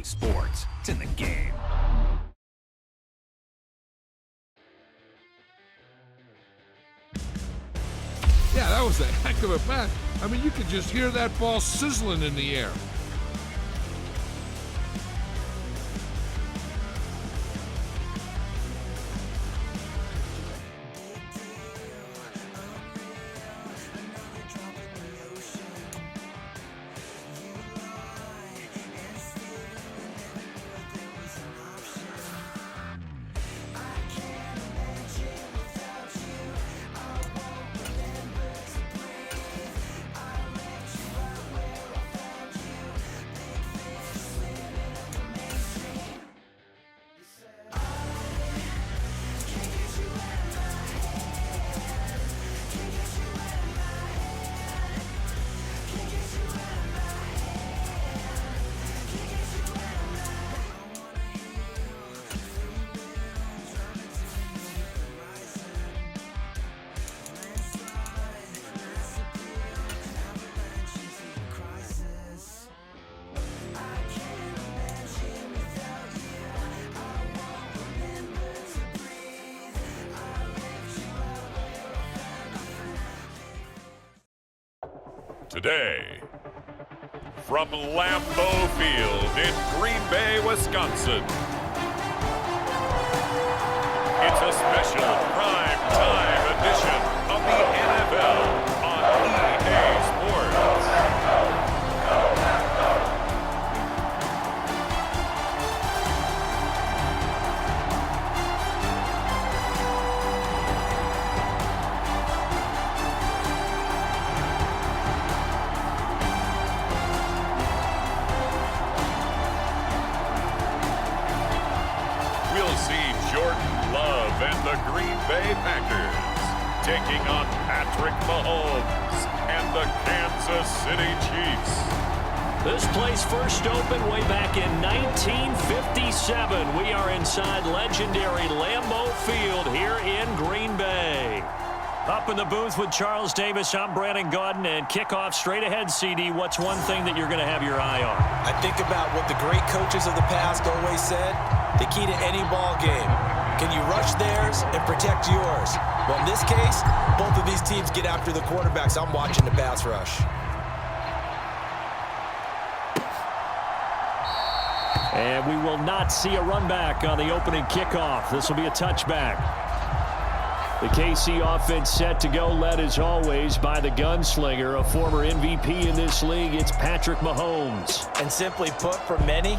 Sports. It's in the game. Yeah, that was a heck of a pass. I mean, you could just hear that ball sizzling in the air. Today, from Lambeau Field in Green Bay, Wisconsin, it's a special prime time edition of the NFL on EA Sports. And the Green Bay Packers taking on Patrick Mahomes and the Kansas City Chiefs. This place first opened way back in 1957. We are inside legendary Lambeau Field here in Green Bay. Up in the booth with Charles Davis, I'm Brandon Gaudin, and kickoff straight ahead, CD. What's one thing that you're going to have your eye on? I think about what the great coaches of the past always said, the key to any ball game. Can you rush theirs and protect yours? Well, in this case, both of these teams get after the quarterbacks. I'm watching the pass rush. And we will not see a run back on the opening kickoff. This will be a touchback. The KC offense set to go, led as always by the gunslinger, a former MVP in this league. It's Patrick Mahomes. And simply put, for many,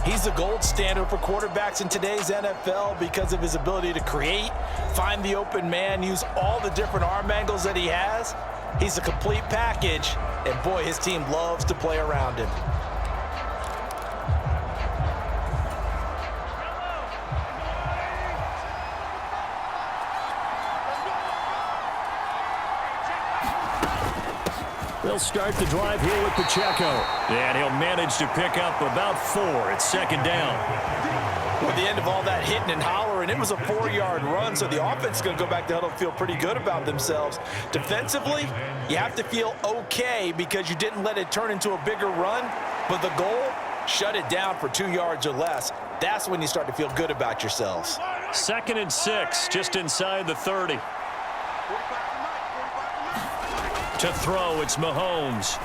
he's the gold standard for quarterbacks in today's NFL because of his ability to create, find the open man, use all the different arm angles that he has. He's a complete package, and boy, his team loves to play around him. They'll start the drive here with Pacheco. And he'll manage to pick up about 4. It's second down. At the end of all that hitting and hollering, it was a 4-yard run, so the offense is going to go back to huddle and feel pretty good about themselves. Defensively, you have to feel okay because you didn't let it turn into a bigger run, but the goal, shut it down for 2 yards or less. That's when you start to feel good about yourselves. 2nd and 6, just inside the 30. To throw, it's Mahomes.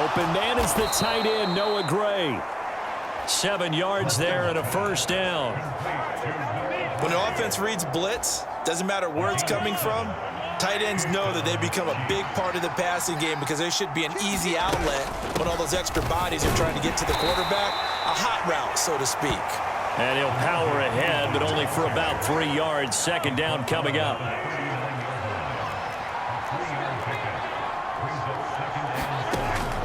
Open man is the tight end, Noah Gray. 7 yards there and a first down. When an offense reads blitz, doesn't matter where it's coming from, tight ends know that they become a big part of the passing game because there should be an easy outlet when all those extra bodies are trying to get to the quarterback. A hot route, so to speak. And he'll power ahead, but only for about 3 yards. Second down coming up.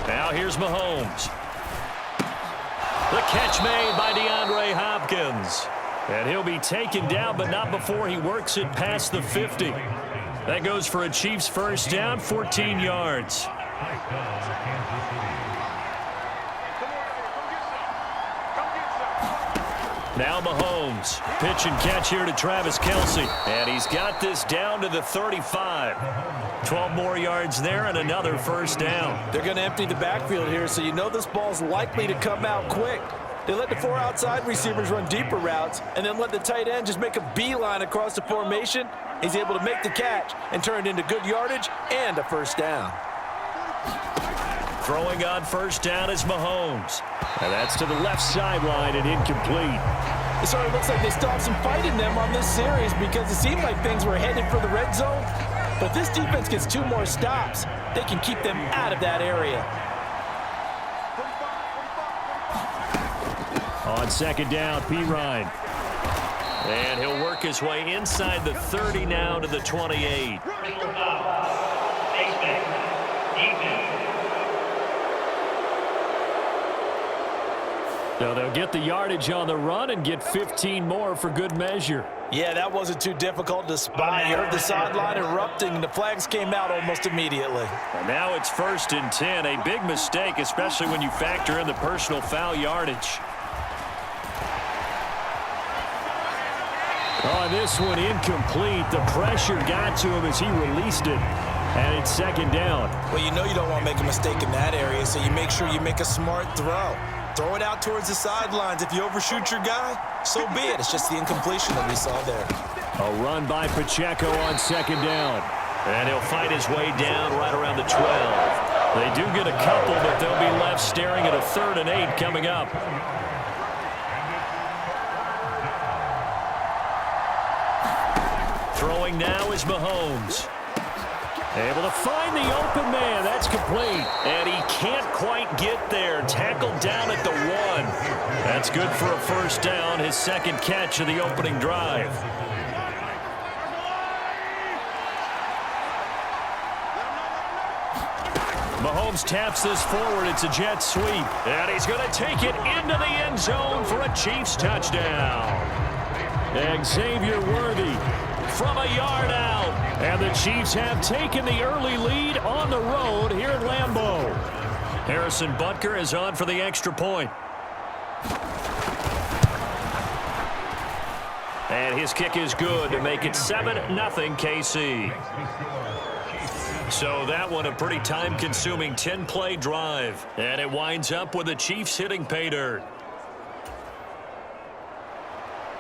Now here's Mahomes. The catch made by DeAndre Hopkins. And he'll be taken down, but not before he works it past the 50. That goes for a Chiefs first down, 14 yards. Now Mahomes. Pitch and catch here to Travis Kelce. And he's got this down to the 35. 12 more yards there and another first down. They're going to empty the backfield here, so you know this ball's likely to come out quick. They let the 4 outside receivers run deeper routes and then let the tight end just make a beeline across the formation. He's able to make the catch and turn it into good yardage and a first down. Throwing on first down is Mahomes. And that's to the left sideline and incomplete. It sort of looks like they still have some fight in them on this series because it seemed like things were headed for the red zone. But this defense gets 2 more stops. They can keep them out of that area. On second down, Pirine. And he'll work his way inside the 30 now to the 28. So they'll get the yardage on the run and get 15 more for good measure. Yeah, that wasn't too difficult to spot. You heard the sideline erupting, and the flags came out almost immediately. And now it's 1st and 10. A big mistake, especially when you factor in the personal foul yardage. On this one, incomplete. The pressure got to him as he released it. And it's 2nd down. Well, you know you don't want to make a mistake in that area, so you make sure you make a smart throw. Throw it out towards the sidelines. If you overshoot your guy, so be it. It's just the incompletion that we saw there. A run by Pacheco on 2nd down. And he'll fight his way down right around the 12. They do get a couple, but they'll be left staring at a 3rd and 8 coming up. Throwing now is Mahomes. Able to find the open man. That's complete. And he can't quite get there. Tackled down at the 1. That's good for a first down. His 2nd catch of the opening drive. Mahomes taps this forward. It's a jet sweep. And he's going to take it into the end zone for a Chiefs touchdown. Xavier Worthy from a yard out. And the Chiefs have taken the early lead on the road here at Lambeau. Harrison Butker is on for the extra point. And his kick is good to make it 7-0 KC. So that one a pretty time-consuming 10-play drive. And it winds up with the Chiefs hitting pay dirt.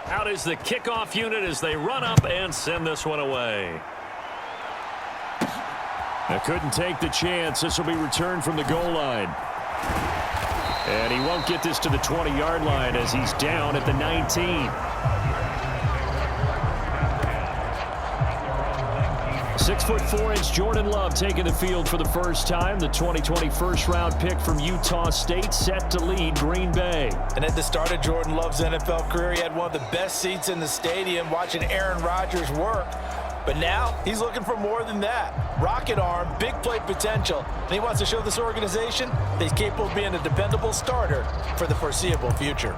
Out is the kickoff unit as they run up and send this one away. They couldn't take the chance. This will be returned from the goal line. And he won't get this to the 20-yard line as he's down at the 19. 6'4" Jordan Love taking the field for the first time. The 2020 first-round pick from Utah State set to lead Green Bay. And at the start of Jordan Love's NFL career, he had one of the best seats in the stadium watching Aaron Rodgers work. But now he's looking for more than that. Rocket arm, big play potential. And he wants to show this organization that he's capable of being a dependable starter for the foreseeable future.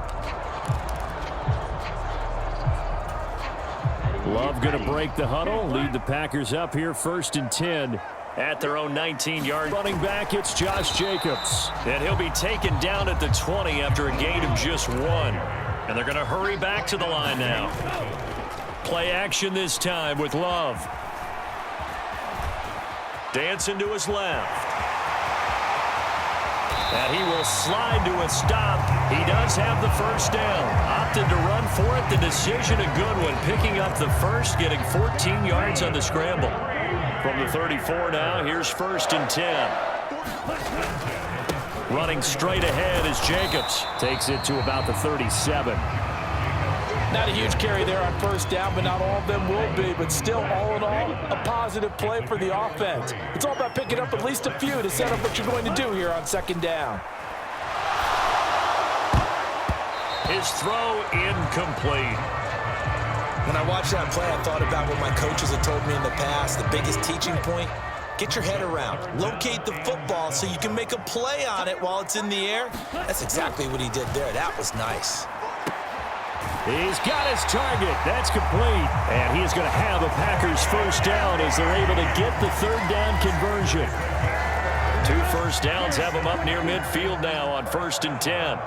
Love going to break the huddle, lead the Packers up here 1st and 10 at their own 19-yard. Running back, it's Josh Jacobs. And he'll be taken down at the 20 after a gain of just 1. And they're going to hurry back to the line now. Play action this time with Love. Dancing to his left. And he will slide to a stop. He does have the first down. Opted to run for it. The decision a good one. Picking up the first, getting 14 yards on the scramble. From the 34 now, here's 1st and 10. Running straight ahead is Jacobs. Takes it to about the 37. Not a huge carry there on first down, but not all of them will be. But still, all in all, a positive play for the offense. It's all about picking up at least a few to set up what you're going to do here on 2nd down. His throw incomplete. When I watched that play, I thought about what my coaches had told me in the past. The biggest teaching point, get your head around. Locate the football so you can make a play on it while it's in the air. That's exactly what he did there. That was nice. He's got his target. That's complete. And he is going to have a Packers first down as they're able to get the 3rd down conversion. 2 first downs have them up near midfield now on 1st and 10.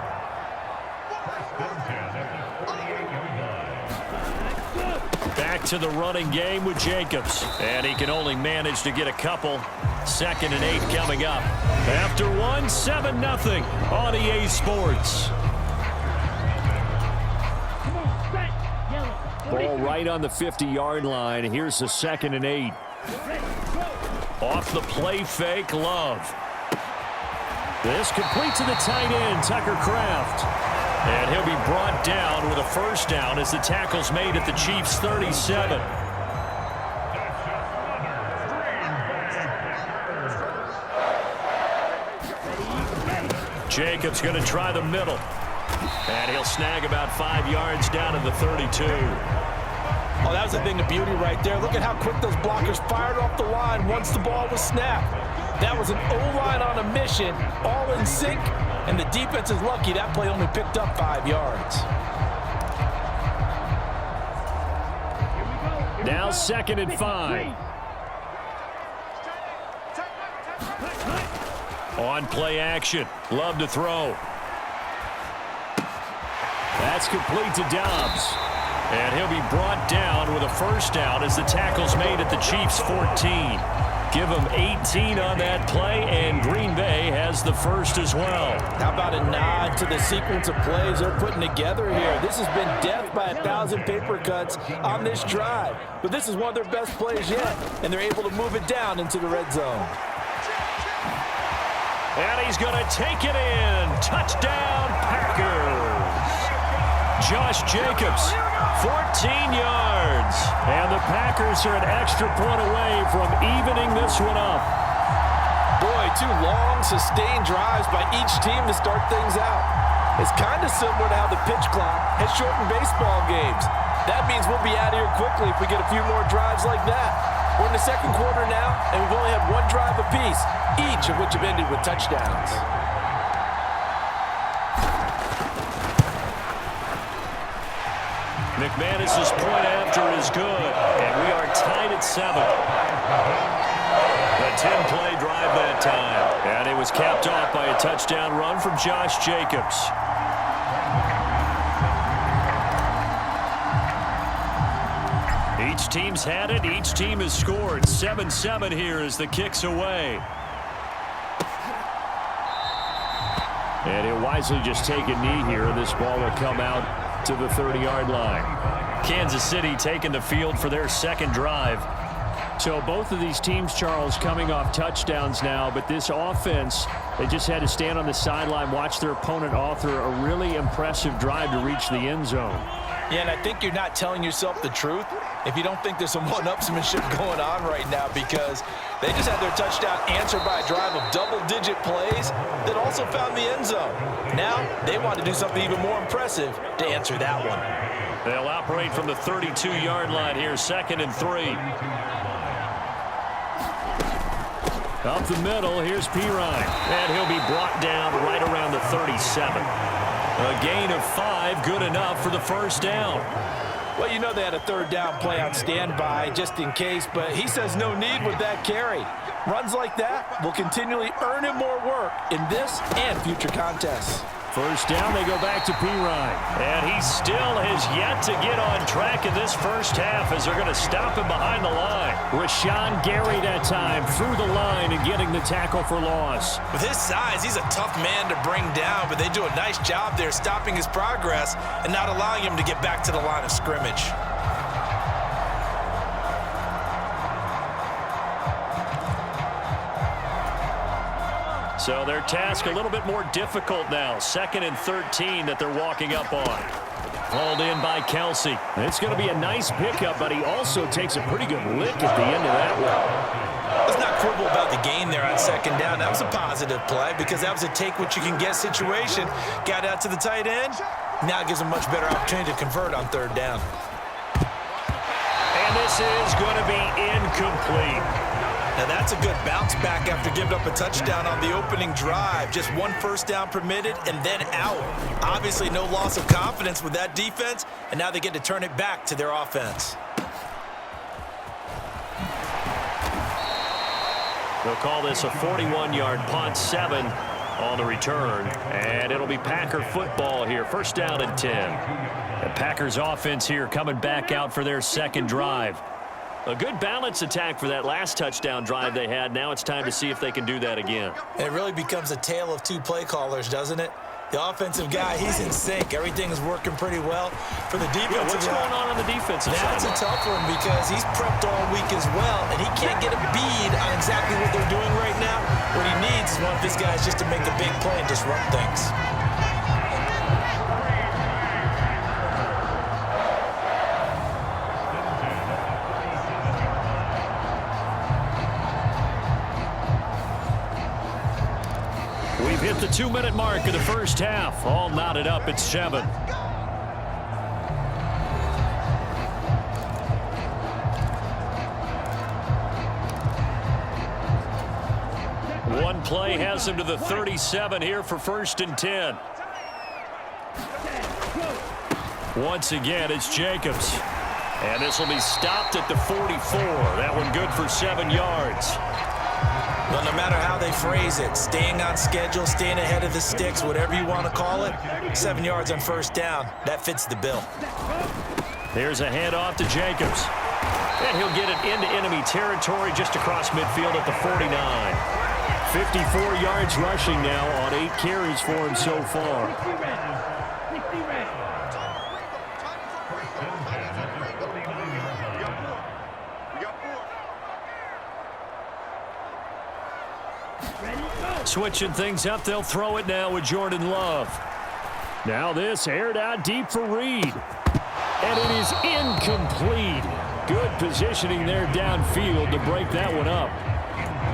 Back back to the running game with Jacobs. And he can only manage to get a couple. 2nd and 8 coming up. After one, 7-0 on EA Sports. Ball right on the 50-yard line. Here's the 2nd and 8. Off the play fake, Love. This complete to the tight end, Tucker Kraft. And he'll be brought down with a first down as the tackle's made at the Chiefs' 37. Jacobs going to try the middle. And he'll snag about 5 yards down to the 32. Oh, that was a thing of beauty right there. Look at how quick those blockers fired off the line once the ball was snapped. That was an O-line on a mission, all in sync, and the defense is lucky that play only picked up 5 yards. Now 2nd and 5. On play action. Love to throw. That's complete to Dobbs. And he'll be brought down with a first down as the tackle's made at the Chiefs' 14. Give them 18 on that play, and Green Bay has the first as well. How about a nod to the sequence of plays they're putting together here? This has been death by 1,000 paper cuts on this drive. But this is one of their best plays yet, and they're able to move it down into the red zone. And he's going to take it in. Touchdown, Packers. Josh Jacobs, 14 yards. And the Packers are an extra point away from evening this one up. Boy, 2 long, sustained drives by each team to start things out. It's kind of similar to how the pitch clock has shortened baseball games. That means we'll be out of here quickly if we get a few more drives like that. We're in the 2nd quarter now, and we've only had 1 drive apiece, each of which have ended with touchdowns. McManus's point after is good, and we are tied at 7. A 10-play drive that time, and it was capped off by a touchdown run from Josh Jacobs. Each team's had it. Each team has scored. 7-7 here as the kick's away. And he'll wisely just take a knee here, and this ball will come out to the 30-yard line. Kansas City taking the field for their 2nd drive. So both of these teams, Charles, coming off touchdowns now, but this offense, they just had to stand on the sideline, watch their opponent author a really impressive drive to reach the end zone. Yeah, and I think you're not telling yourself the truth if you don't think there's some one-upsmanship going on right now, because they just had their touchdown answered by a drive of double-digit plays that also found the end zone. Now they want to do something even more impressive to answer that one. They'll operate from the 32-yard line here, 2nd and 3. Up the middle, here's Pirine. And he'll be brought down right around the 37. A gain of 5, good enough for the first down. Well, you know they had a 3rd down play on standby just in case, but he says no need with that carry. Runs like that will continually earn him more work in this and future contests. First down, they go back to Pirine. And he still has yet to get on track in this first half as they're going to stop him behind the line. Rashawn Gary that time through the line and getting the tackle for loss. With his size, he's a tough man to bring down, but they do a nice job there stopping his progress and not allowing him to get back to the line of scrimmage. So their task a little bit more difficult now. 2nd and 13 that they're walking up on. Hauled in by Kelsey. It's going to be a nice pickup, but he also takes a pretty good lick at the end of that one. Let's not quibble about the gain there on 2nd down. That was a positive play because that was a take-what-you-can-get situation. Got out to the tight end. Now it gives him a much better opportunity to convert on 3rd down. And this is going to be incomplete. Now that's a good bounce back after giving up a touchdown on the opening drive. Just 1 first down permitted and then out. Obviously no loss of confidence with that defense, and now they get to turn it back to their offense. They'll call this a 41-yard punt, 7 on the return, and it'll be Packer football here. First down and 10. The Packers offense here coming back out for their second drive. A good balance attack for that last touchdown drive they had. Now it's time to see if they can do that again. And it really becomes a tale of two play callers, doesn't it? The offensive guy, he's in sync. Everything is working pretty well. For the defensive what's going on the defensive side? That's a tough one because he's prepped all week as well, and he can't get a bead on exactly what they're doing right now. What he needs is one of his guys just to make a big play and disrupt things. We've hit the 2-minute mark of the first half. All knotted up at 7. One play has him to the 37 here for first and 10. Once again, it's Jacobs. And this will be stopped at the 44. That one good for 7 yards. Well, no matter how they phrase it, staying on schedule, staying ahead of the sticks, whatever you want to call it, 7 yards on first down, that fits the bill. There's a handoff to Jacobs. And he'll get it into enemy territory just across midfield at the 49. 54 yards rushing now on 8 carries for him so far. Switching things up, they'll throw it now with Jordan Love. Now this aired out deep for Reed. And it is incomplete. Good positioning there downfield to break that one up.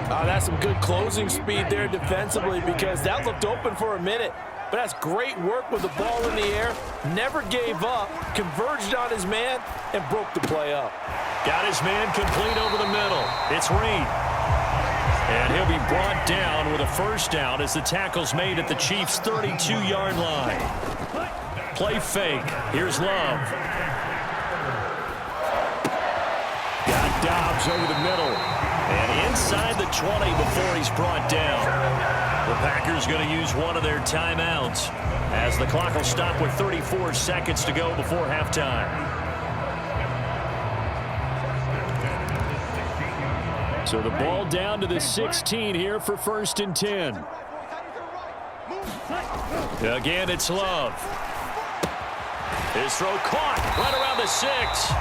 That's some good closing speed there defensively because that looked open for a minute. But that's great work with the ball in the air. Never gave up, converged on his man, and broke the play up. Got his man complete over the middle. It's Reed. And he'll be brought down with a first down as the tackle's made at the Chiefs' 32-yard line. Play fake. Here's Love. Got Dobbs over the middle. And inside the 20 before he's brought down. The Packers going to use one of their timeouts as the clock will stop with 34 seconds to go before halftime. So the ball down to the 16 here for first and 10. Again, it's Love. His throw caught right around the 6.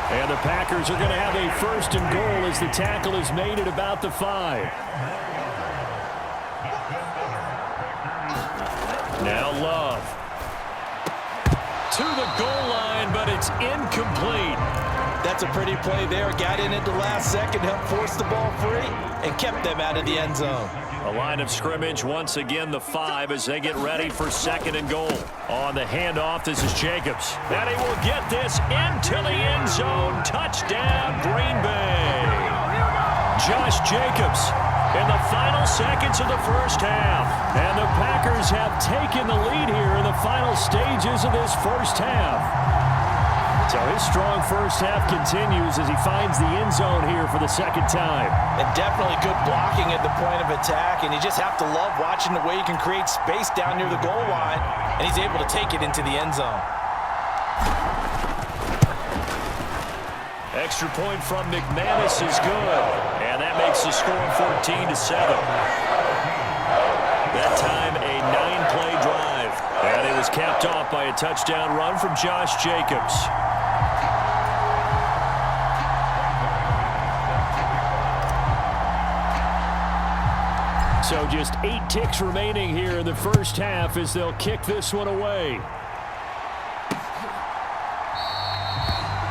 And the Packers are going to have a first and goal as the tackle is made at about the 5. Now Love. To the goal line, but it's incomplete. That's a pretty play there. Got in at the last second, helped force the ball free, and kept them out of the end zone. A line of scrimmage, once again the 5 as they get ready for second and goal. On the handoff, this is Jacobs. And he will get this into the end zone. Touchdown, Green Bay. Josh Jacobs in the final seconds of the first half. And the Packers have taken the lead here in the final stages of this first half. So his strong first half continues as he finds the end zone here for the second time. And definitely good blocking at the point of attack, and you just have to love watching the way he can create space down near the goal line, and he's able to take it into the end zone. Extra point from McManus is good, and that makes the score 14-7. That time a 9-play drive, and it was capped off by a touchdown run from Josh Jacobs. So just 8 ticks remaining here in the first half as they'll kick this one away.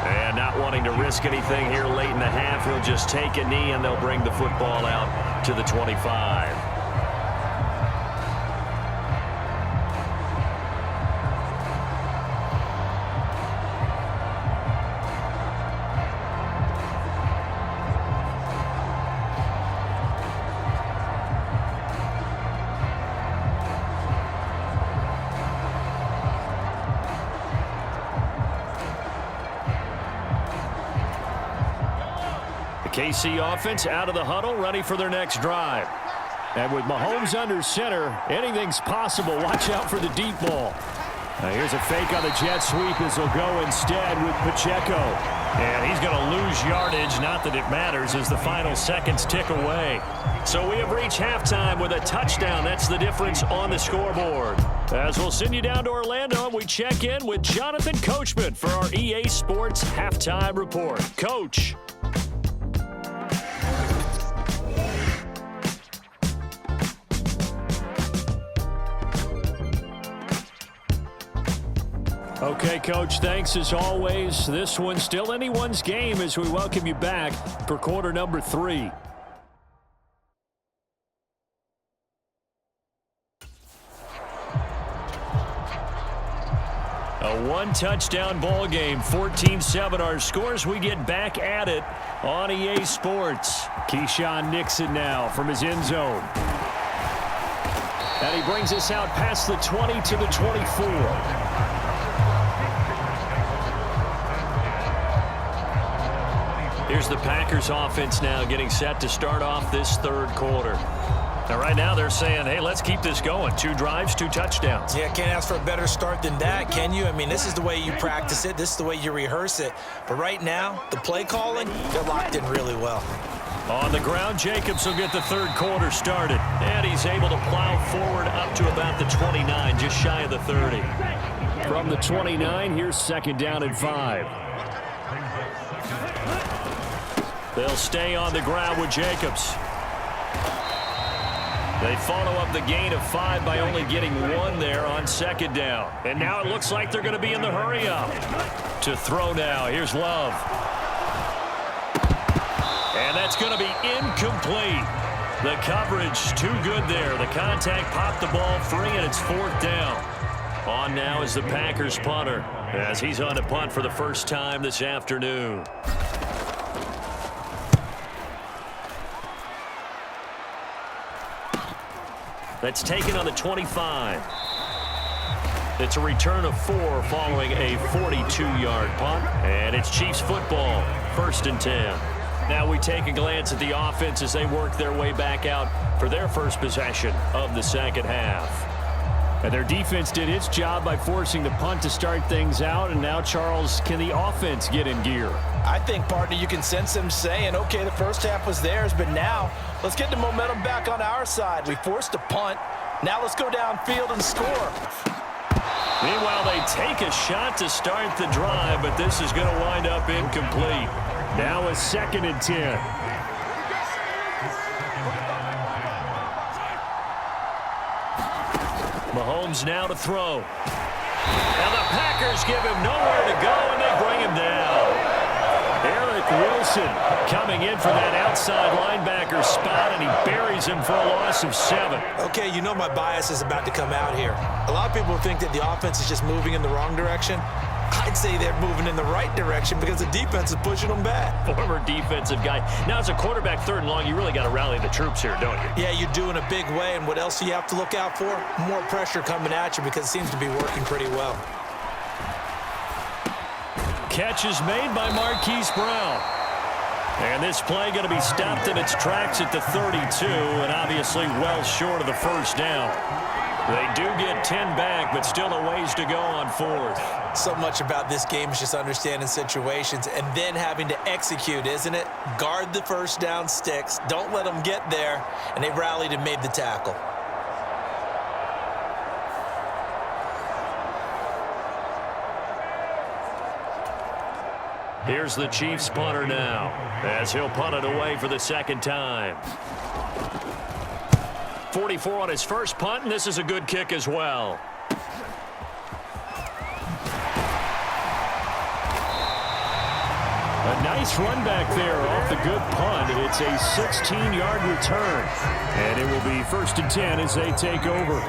And not wanting to risk anything here late in the half, he'll just take a knee and they'll bring the football out to the 25. KC offense out of the huddle, ready for their next drive. And with Mahomes under center, anything's possible. Watch out for the deep ball. Here's a fake on the jet sweep as he'll go instead with Pacheco. And he's going to lose yardage, not that it matters, as the final seconds tick away. So we have reached halftime with a touchdown. That's the difference on the scoreboard. As we'll send you down to Orlando, we check in with Jonathan Coachman for our EA Sports Halftime Report. Coach. Okay, Coach, thanks as always. This one's still anyone's game as we welcome you back for quarter number 3. A one-touchdown ball game, 14-7 our scores. We get back at it on EA Sports. Keyshawn Nixon now from his end zone. And he brings us out past the 20 to the 24. Here's the Packers offense now getting set to start off this third quarter. Now, right now they're saying, hey, let's keep this going. 2 drives, 2 touchdowns. Yeah, can't ask for a better start than that, can you? I mean, this is the way you practice it. This is the way you rehearse it. But right now, the play calling, they're locked in really well. On the ground, Jacobs will get the third quarter started. And he's able to plow forward up to about the 29, just shy of the 30. From the 29, here's second down and 5. They'll stay on the ground with Jacobs. They follow up the gain of 5 by only getting 1 there on second down. And now it looks like they're going to be in the hurry up. To throw now, here's Love. And that's going to be incomplete. The coverage too good there. The contact popped the ball free, and it's 4th down. On now is the Packers punter, as he's on to punt for the first time this afternoon. That's taken on the 25. It's a return of 4 following a 42-yard punt. And it's Chiefs football, 1st and 10. Now we take a glance at the offense as they work their way back out for their first possession of the second half. And their defense did its job by forcing the punt to start things out. And now, Charles, can the offense get in gear? I think, partner, you can sense them saying, okay, the first half was theirs, but now let's get the momentum back on our side. We forced a punt. Now let's go downfield and score. Meanwhile, they take a shot to start the drive, but this is going to wind up incomplete. Now a 2nd and 10. Mahomes now to throw. And the Packers give him nowhere to go, and they bring him down. Eric Wilson coming in for that outside linebacker spot, and he buries him for a loss of 7. Okay, you know my bias is about to come out here. A lot of people think that the offense is just moving in the wrong direction. I'd say they're moving in the right direction because the defense is pushing them back. Former defensive guy. Now, as a quarterback, 3rd and long, you really got to rally the troops here, don't you? Yeah, you do in a big way. And what else do you have to look out for? More pressure coming at you because it seems to be working pretty well. Catch is made by Marquise Brown. And this play going to be stopped in its tracks at the 32, and obviously well short of the first down. They do get 10 back, but still a ways to go on 4th. So much about this game is just understanding situations and then having to execute, isn't it? Guard the first down sticks. Don't let them get there. And they rallied and made the tackle. Here's the Chiefs punter now, as he'll punt it away for the 2nd time. 44 on his first punt, and this is a good kick as well. A nice run back there off the good punt. It's a 16-yard return, and it will be 1st and 10 as they take over.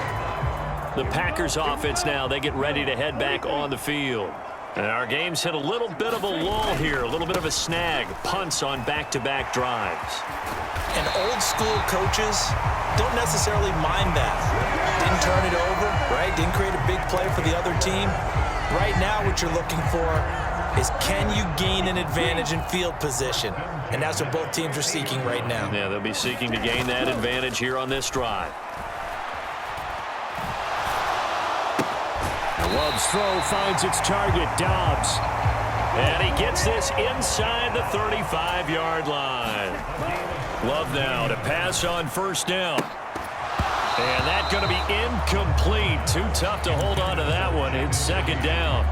The Packers offense now, they get ready to head back on the field. And our game's hit a little bit of a lull here, a little bit of a snag. Punts on back-to-back drives. And old-school coaches don't necessarily mind that. Didn't turn it over, right? Didn't create a big play for the other team. Right now, what you're looking for is can you gain an advantage in field position? And that's what both teams are seeking right now. Yeah, they'll be seeking to gain that advantage here on this drive. Love's throw finds its target, Dobbs. And he gets this inside the 35-yard line. Love now to pass on first down. And that's going to be incomplete. Too tough to hold on to that one. It's second down.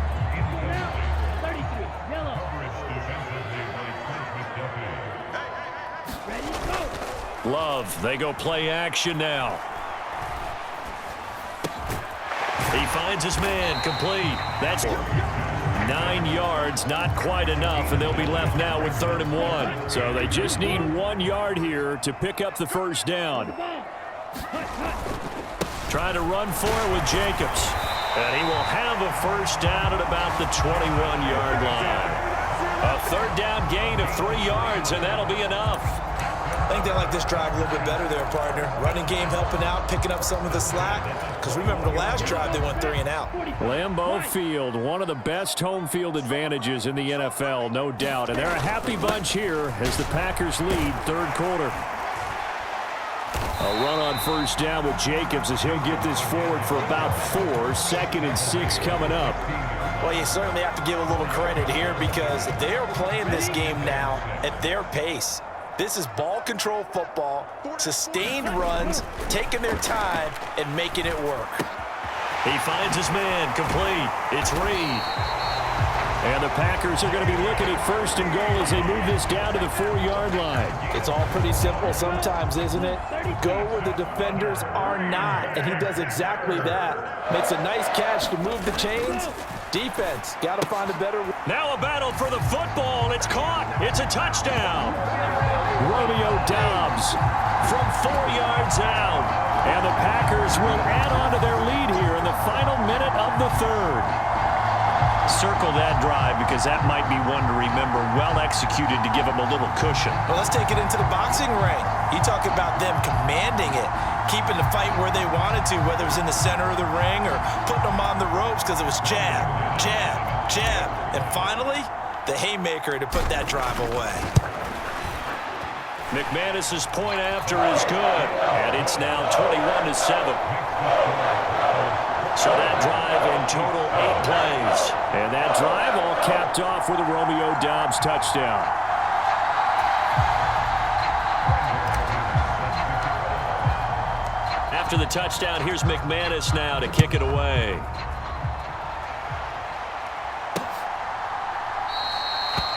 Love, they go play action now. He finds his man, complete. That's 9 yards, not quite enough, and they'll be left now with 3rd and 1. So they just need 1 yard here to pick up the first down. Trying to run for it with Jacobs. And he will have a first down at about the 21-yard line. A 3rd down gain of 3 yards, and that'll be enough. I think they like this drive a little bit better there, partner. Running game helping out, picking up some of the slack. Because remember the last drive, they went 3 and out. Lambeau Field, one of the best home field advantages in the NFL, no doubt. And they're a happy bunch here as the Packers lead 3rd quarter. A run on first down with Jacobs as he'll get this forward for about 4. 2nd and 6 coming up. Well, you certainly have to give a little credit here because they're playing this game now at their pace. This is ball control football, sustained runs, taking their time, and making it work. He finds his man, complete. It's Reed. And the Packers are going to be looking at 1st and goal as they move this down to the 4-yard line. It's all pretty simple sometimes, isn't it? Go where the defenders are not, and he does exactly that. Makes a nice catch to move the chains. Defense, got to find a better... Now a battle for the football. It's caught. It's a touchdown. Romeo Dobbs from 4 yards out. And the Packers will add on to their lead here in the final minute of the 3rd. Circle that drive because that might be one to remember. Well executed to give them a little cushion. Well, let's take it into the boxing ring. You talk about them commanding it, keeping the fight where they wanted to, whether it was in the center of the ring or putting them on the ropes because it was jab, jab, jab. And finally, the haymaker to put that drive away. McManus's point after is good, and it's now 21-7. So that drive in total 8 plays. And that drive all capped off with a Romeo Dobbs touchdown. After the touchdown, here's McManus now to kick it away.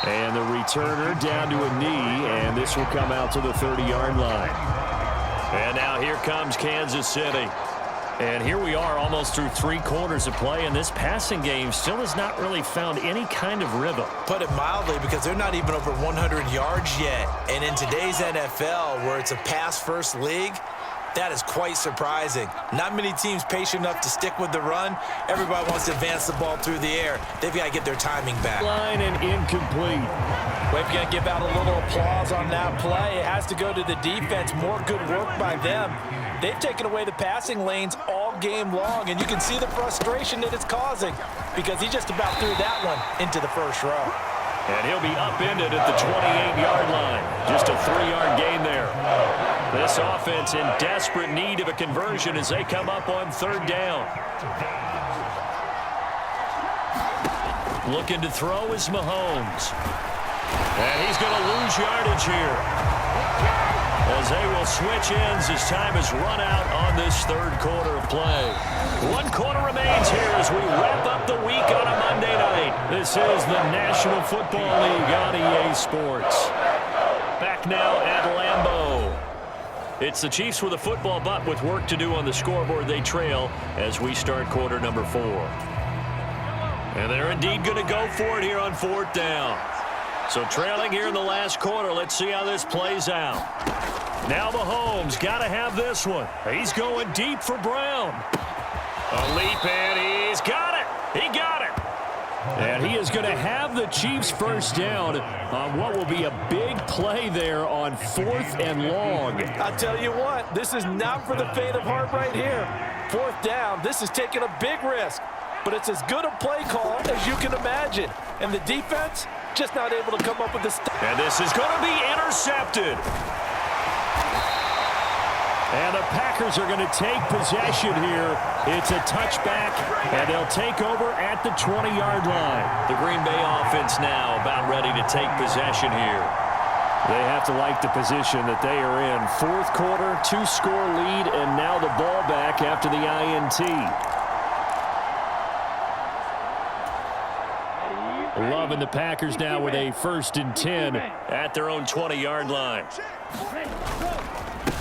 And the returner down to a knee, and this will come out to the 30-yard line. And now here comes Kansas City. And here we are almost through 3 quarters of play, and this passing game still has not really found any kind of rhythm. Put it mildly, because they're not even over 100 yards yet. And in today's NFL, where it's a pass-first league, that is quite surprising. Not many teams patient enough to stick with the run. Everybody wants to advance the ball through the air. They've got to get their timing back. Line and incomplete. We've got to give out a little applause on that play. It has to go to the defense. More good work by them. They've taken away the passing lanes all game long, and you can see the frustration that it's causing because he just about threw that one into the first row. And he'll be upended at the 28-yard line. Just a 3-yard gain there. This offense in desperate need of a conversion as they come up on 3rd down. Looking to throw is Mahomes. And he's going to lose yardage here, as they will switch ends as time has run out on this 3rd quarter of play. 1 quarter remains here as we wrap up the week on a Monday night. This is the National Football League on EA Sports. Back now at Lambeau. It's the Chiefs with a football, but with work to do on the scoreboard. They trail as we start quarter number 4. And they're indeed going to go for it here on 4th down. So trailing here in the last quarter. Let's see how this plays out. Now Mahomes got to have this one. He's going deep for Brown. A leap, and he's got it. He got it. And he is going to have the Chiefs first down on what will be a big play there on 4th and long. I'll tell you what, this is not for the faint of heart right here. 4th down, this is taking a big risk. but it's as good a play call as you can imagine. And the defense just not able to come up with the stuff. And this is going to be intercepted. And the Packers are going to take possession here. It's a touchback, and they'll take over at the 20-yard line. The Green Bay offense now about ready to take possession here. They have to like the position that they are in. Fourth quarter, 2-score lead, and now the ball back after the INT. Love and the Packers now with a 1st and 10 at their own 20-yard line.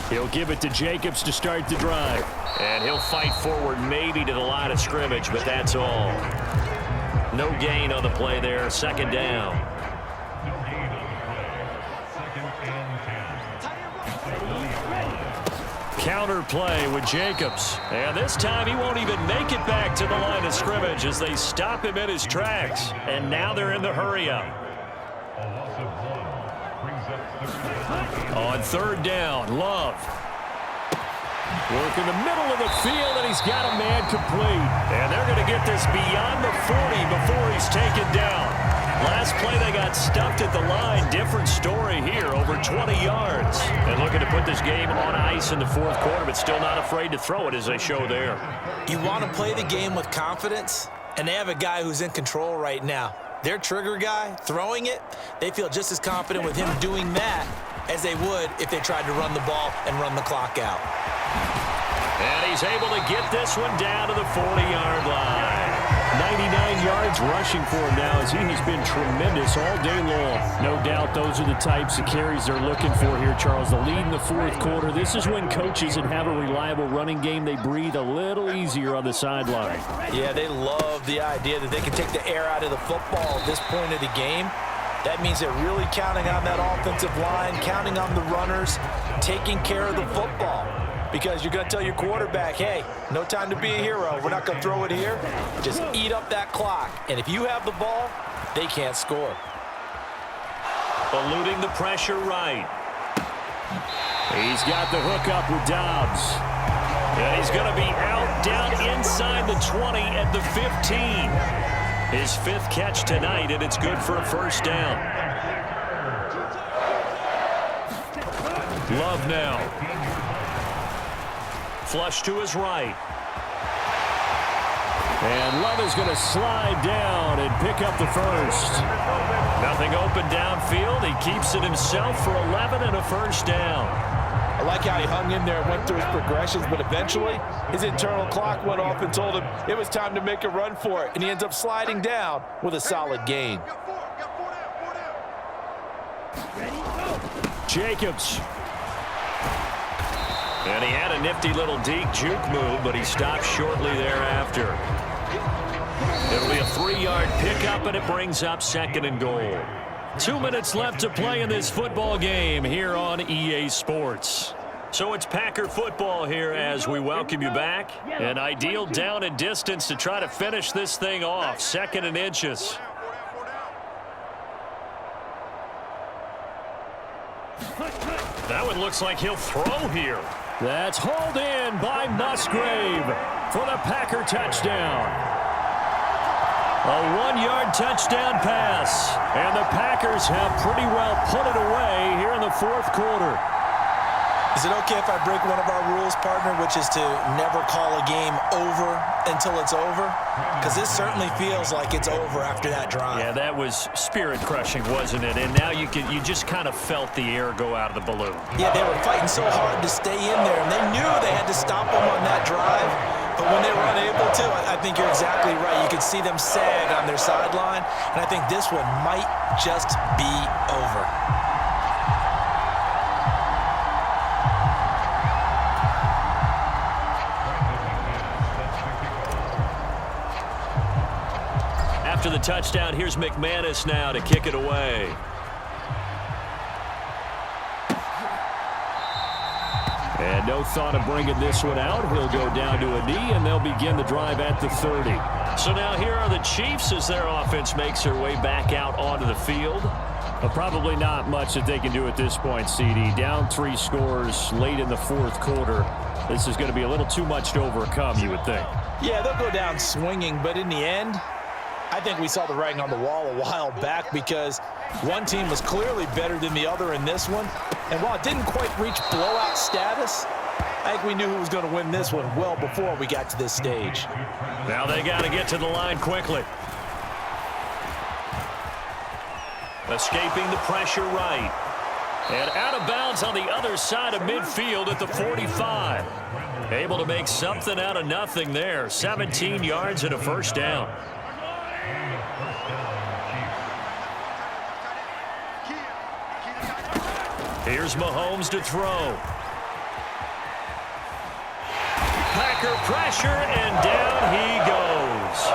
He'll give it to Jacobs to start the drive. And he'll fight forward maybe to the line of scrimmage, but that's all. No gain on the play there. 2nd down. Counter play with Jacobs. And this time he won't even make it back to the line of scrimmage as they stop him in his tracks. And now they're in the hurry-up. On 3rd down, Love. Work in the middle of the field, and he's got a man complete. And they're going to get this beyond the 40 before he's taken down. Last play, they got stuffed at the line. Different story here, over 20 yards. And looking to put this game on ice in the 4th quarter, but still not afraid to throw it as they show there. You want to play the game with confidence, and they have a guy who's in control right now. Their trigger guy, throwing it, they feel just as confident with him doing that as they would if they tried to run the ball and run the clock out. And he's able to get this one down to the 40-yard line. 99 yards rushing for him now as he has been tremendous all day long. No doubt those are the types of carries they're looking for here, Charles. The lead in the 4th quarter. This is when coaches that have a reliable running game, they breathe a little easier on the sideline. Yeah, they love the idea that they can take the air out of the football at this point of the game. That means they're really counting on that offensive line, counting on the runners, taking care of the football. Because you're going to tell your quarterback, hey, no time to be a hero. We're not going to throw it here. Just eat up that clock. And if you have the ball, they can't score. Eluding the pressure right. He's got the hook up with Dobbs. And he's going to be out down inside the 20 at the 15. His 5th catch tonight, and it's good for a 1st down. Love now. Flush to his right. And Love is going to slide down and pick up the 1st. Nothing open downfield. He keeps it himself for 11 and a 1st down. I like how he hung in there and went through his progressions, but eventually his internal clock went off and told him it was time to make a run for it, and he ends up sliding down with a solid gain. Jacobs. And he had a nifty little deke juke move, but he stopped shortly thereafter. It'll be a 3-yard pickup, and it brings up 2nd and goal. 2 minutes left to play in this football game here on EA Sports. So it's Packer football here as we welcome you back. An ideal down and distance to try to finish this thing off. 2nd and inches. That one looks like he'll throw here. That's hauled in by Musgrave for the Packer touchdown. A 1-yard touchdown pass. And the Packers have pretty well put it away here in the 4th quarter. Is it okay if I break one of our rules, partner, which is to never call a game over until it's over? Because this certainly feels like it's over after that drive. Yeah, that was spirit-crushing, wasn't it? And now you just kind of felt the air go out of the balloon. Yeah, they were fighting so hard to stay in there, and they knew they had to stop them on that drive. But when they were unable to, I think you're exactly right. You could see them sag on their sideline, and I think this one might just be over. After the touchdown, here's McManus now to kick it away. And no thought of bringing this one out. He'll go down to a knee, and they'll begin the drive at the 30. So now here are the Chiefs as their offense makes their way back out onto the field. But probably not much that they can do at this point, CD. Down 3 scores late in the 4th quarter. This is going to be a little too much to overcome, you would think. Yeah, they'll go down swinging, but in the end, I think we saw the writing on the wall a while back because one team was clearly better than the other in this one. And while it didn't quite reach blowout status, I think we knew who was going to win this one well before we got to this stage. Now they got to get to the line quickly. Escaping the pressure right. And out of bounds on the other side of midfield at the 45. Able to make something out of nothing there. 17 yards and a first down. Here's Mahomes to throw. Packer pressure, and down he goes.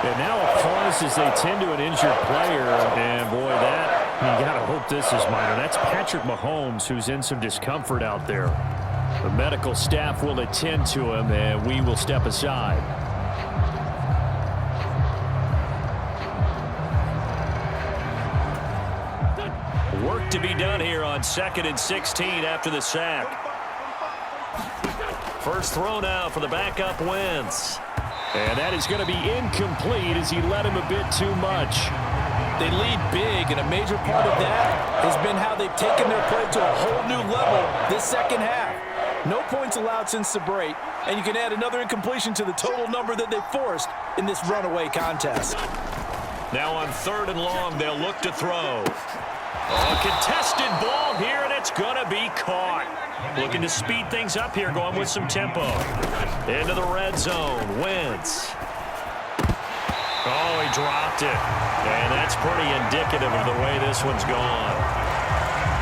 And now a pause as they tend to an injured player. And, boy, you got to hope this is minor. That's Patrick Mahomes, who's in some discomfort out there. The medical staff will attend to him, and we will step aside. Work to be done here on 2nd and 16 after the sack. First throw now for the backup Wentz. And that is going to be incomplete as he led him a bit too much. They lead big, and a major part of that has been how they've taken their play to a whole new level this second half. No points allowed since the break, and you can add another incompletion to the total number that they forced in this runaway contest. Now on 3rd and long, they'll look to throw. A contested ball here, and it's going to be caught. Looking to speed things up here, going with some tempo. Into the red zone, Wentz. Oh, he dropped it. And that's pretty indicative of the way this one's gone.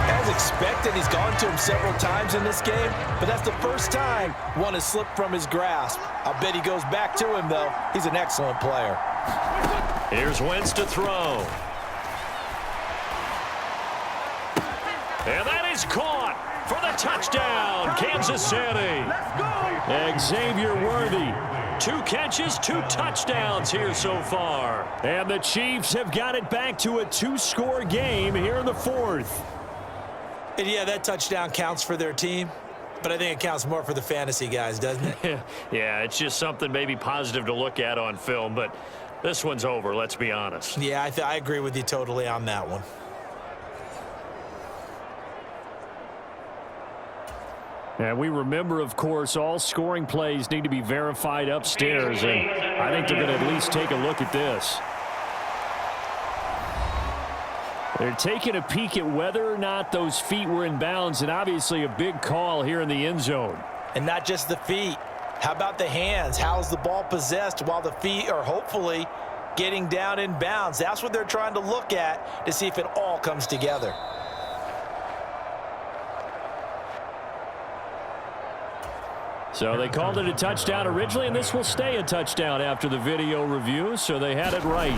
As expected, he's gone to him several times in this game, but that's the first time one has slipped from his grasp. I'll bet he goes back to him, though. He's an excellent player. Here's Wentz to throw. And that is caught for the touchdown, Kansas City. Xavier Worthy. 2 catches, 2 touchdowns here so far. And the Chiefs have got it back to a 2-score game here in the 4th. And yeah, that touchdown counts for their team, but I think it counts more for the fantasy guys, doesn't it? Yeah, it's just something maybe positive to look at on film, but this one's over, let's be honest. Yeah, I agree with you totally on that one. And we remember, of course, all scoring plays need to be verified upstairs, and I think they're going to at least take a look at this. They're taking a peek at whether or not those feet were in bounds, and obviously a big call here in the end zone. And not just the feet. How about the hands? How's the ball possessed while the feet are hopefully getting down in bounds? That's what they're trying to look at to see if it all comes together. So they called it a touchdown originally, and this will stay a touchdown after the video review, so they had it right.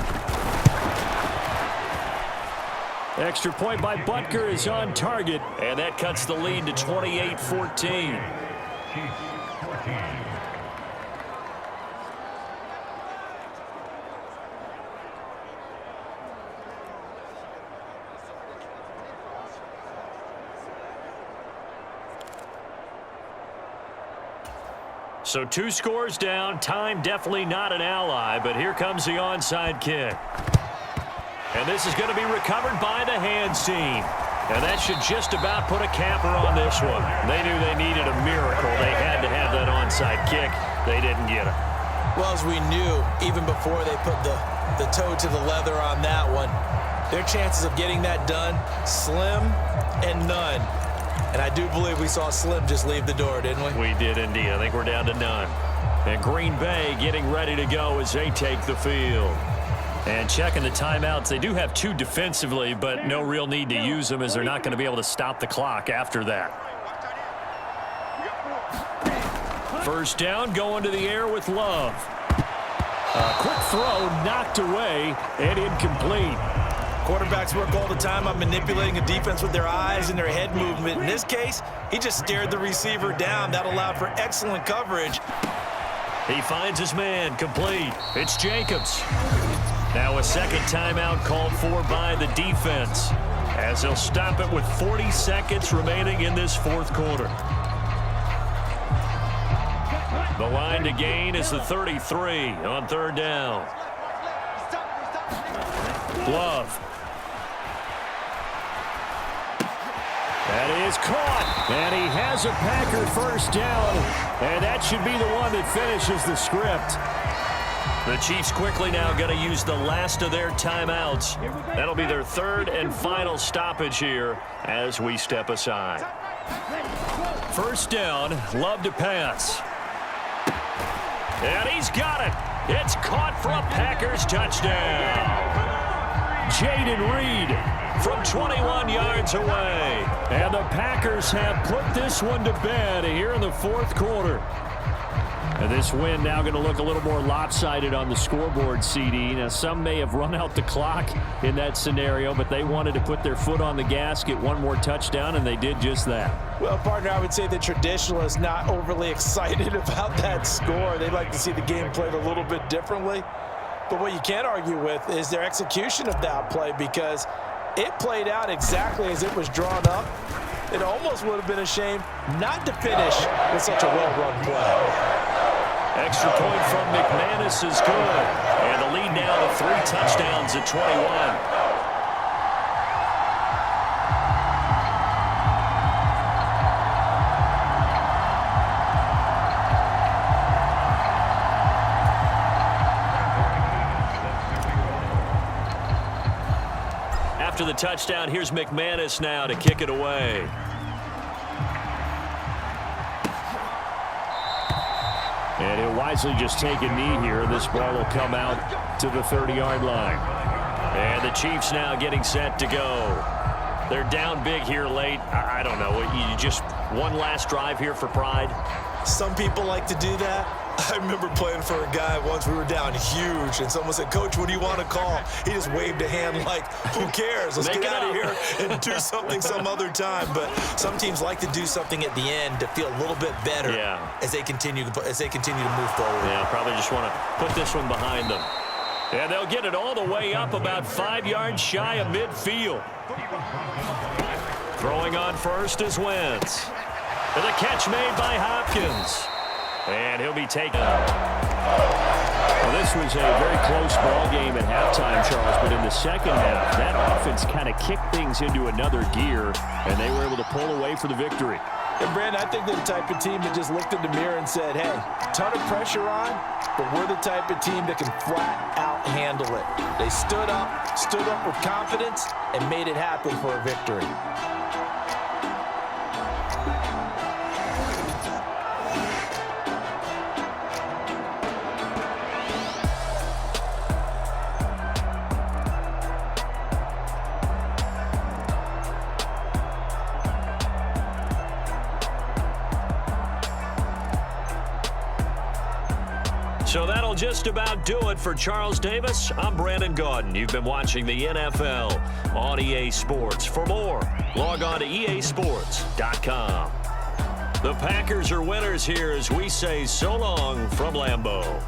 Extra point by Butker is on target, and that cuts the lead to 28-14. So 2 scores down. Time definitely not an ally, but here comes the onside kick. And this is going to be recovered by the hands team. And that should just about put a capper on this one. They knew they needed a miracle. They had to have that onside kick. They didn't get it. Well, as we knew, even before they put the toe to the leather on that one, their chances of getting that done, slim and none. And I do believe we saw Slim just leave the door, didn't we? We did indeed. I think we're down to none. And Green Bay getting ready to go as they take the field. And checking the timeouts, they do have 2 defensively, but no real need to use them as they're not going to be able to stop the clock after that. First down, going to the air with Love. A quick throw knocked away and incomplete. Quarterbacks work all the time on manipulating a defense with their eyes and their head movement. In this case, he just stared the receiver down. That allowed for excellent coverage. He finds his man, complete. It's Jacobs. Now a second timeout called for by the defense, as they'll stop it with 40 seconds remaining in this 4th quarter. The line to gain is the 33 on third down. Love. That is caught, and he has a Packer first down, and that should be the one that finishes the script. The Chiefs quickly now going to use the last of their timeouts. That'll be their third and final stoppage here as we step aside. First down, Love to pass. And he's got it. It's caught for a Packers touchdown. Jaden Reed from 21 yards away. And the Packers have put this one to bed here in the fourth quarter. And this win now going to look a little more lopsided on the scoreboard, CD. Now, some may have run out the clock in that scenario, but they wanted to put their foot on the gas, get one more touchdown, and they did just that. Well, partner, I would say the traditionalists not overly excited about that score. They'd like to see the game played a little bit differently. But what you can't argue with is their execution of that play, because it played out exactly as it was drawn up. It almost would have been a shame not to finish with such a well-run play. Extra point from McManus is good. And the lead now to 3 touchdowns at 21. After the touchdown, here's McManus now to kick it away. And he'll wisely just take a knee here. This ball will come out to the 30-yard line. And the Chiefs now getting set to go. They're down big here late. I don't know. You just one last drive here for pride? Some people like to do that. I remember playing for a guy once. We were down huge, and someone said, "Coach, what do you want to call?" He just waved a hand like, "Who cares? Let's get out of here and do something some other time." But some teams like to do something at the end to feel a little bit better as they continue to move forward. Yeah, probably just want to put this one behind them. And they'll get it all the way up about 5 yards shy of midfield. Throwing on first is Wentz. And the catch made by Hopkins. And he'll be taken. Well, this was a very close ball game at halftime, Charles, but in the second half, that offense kind of kicked things into another gear, and they were able to pull away for the victory. And, Brandon, I think they're the type of team that just looked in the mirror and said, hey, ton of pressure on, but we're the type of team that can flat out handle it. They stood up with confidence, and made it happen for a victory. So that'll just about do it for Charles Davis. I'm Brandon Gaudin. You've been watching the NFL on EA Sports. For more, log on to easports.com. The Packers are winners here as we say so long from Lambeau.